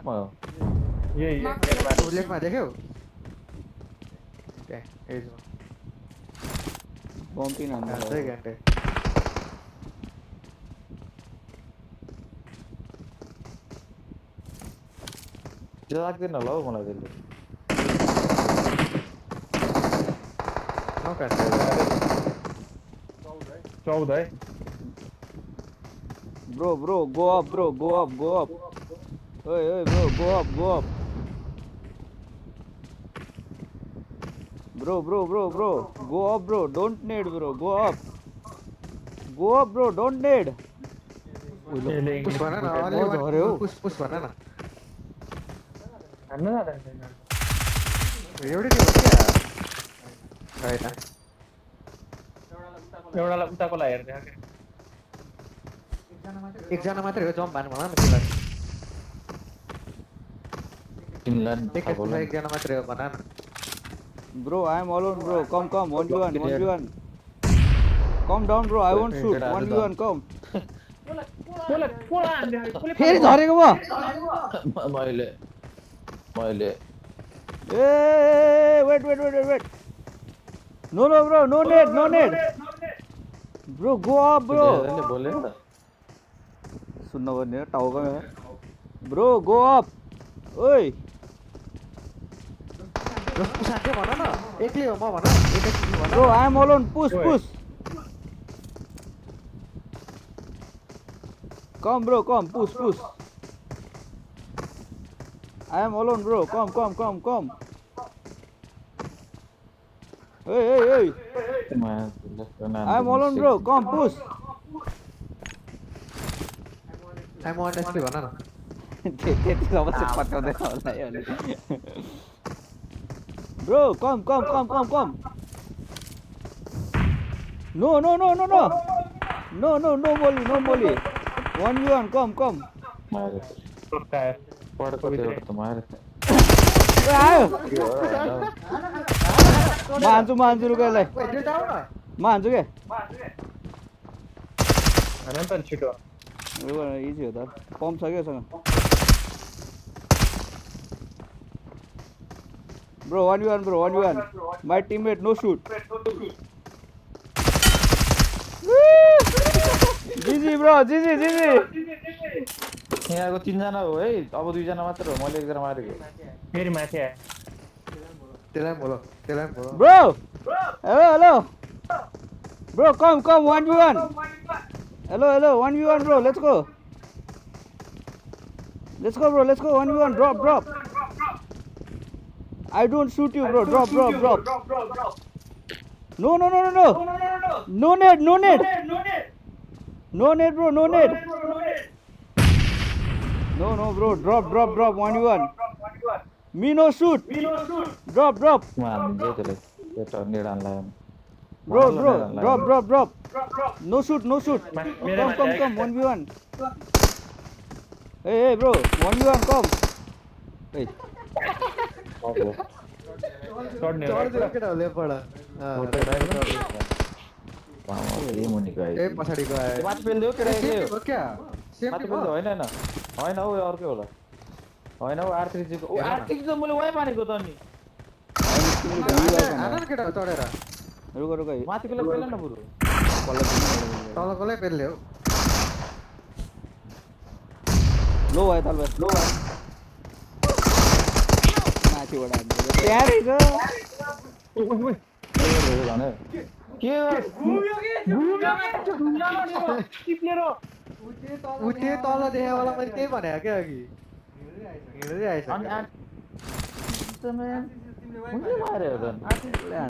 ये लेफ्टमा देख्यौ त्यहाँ एजमा बम पिन हान्नु घाँसै घाँटे त्यो लाग्दैन होला हौ मलाई त्यसले नकाट्छ 14 है Bro, go up, bro, go up, go up. Hey, bro, go up, go up. Bro, go up, bro. Don't need, bro. Go up. Go up, bro. Don't need. पुस भन न अलि पुस भन न हान्न न एउटै टिम हो क्या होइन एउटालाई उताकोलाई हेर्दै एकजना मात्रै हो जम्प भानु भन न त्यसलाई तिमीलाई एकजना मात्रै हो भन न Bro, I am alone, bro. Come, 1v1, 1v1. Come down, bro. I won't shoot. 1v1, come. फेरि झरेको भयो मैले Hey, wait. No, bro. No need. Bro, go up, bro. बोले त सुन्नु पर्ने हो टाउको Bro, go up. Oi. पुसान्थ्यो भन न एक्लै हो म भन एकैछिन भन Bro, I am alone. Push. Come, bro. Come. Push. I am alone, bro. Come. Hey. I am alone, bro. Come, push. I'm honestly भन न त्यति अवश्य पठाउँदैन होला यो Bro, come. No, molly. 1v1, come. पढ्को त्यो त मारे आयो मान्छु रुकलाई म हान्छु के हान्न त छिटो इजी हो त पम्प छ के सँग Bro, 1v1. My teammate, no shoot. GG, bro. GG. यहाँको 3 जना हो है अब 2 जना मात्र हो मैले एकजना मारेको फेरि माथि आए त्यसलाई बोलो Bro. Hello. Bro, come 1v1. Hello 1v1, bro. Let's go, bro. 1v1. Drop. I don't shoot you, bro. Drop. No. No need. No need, bro. No need. No, bro. Drop. 1v1. Me no shoot. Drop. मार्दिन्छ त्यसले त्यो turned आनलाई Bro. Drop. No shoot. Come. 1v1. Hey, bro. 1v1, come. Hey. चढ्ने चढ्दियो केटाहरूले पढ ए मुनिको आयो ए पछाडिको आयो माथि पेल्दियो केटा के हो क्या सेम माथि पेल्दियो हैन हौ अर्कै होला हैन हौ R3G को R3G त मैले वाइ पानेको त नि आनन केटा चढेर रुक माथिकोलाई पेल्न न बुरु तलकोलाई पेल्ले हो लो भयो तल लो माथिबाट त्यहाँ रहेछ के उते तल देखायो होला मैले त्यही भने क्या अघि हिँड्दै आइछ अनि एकदमै हुन्छ मार्यो त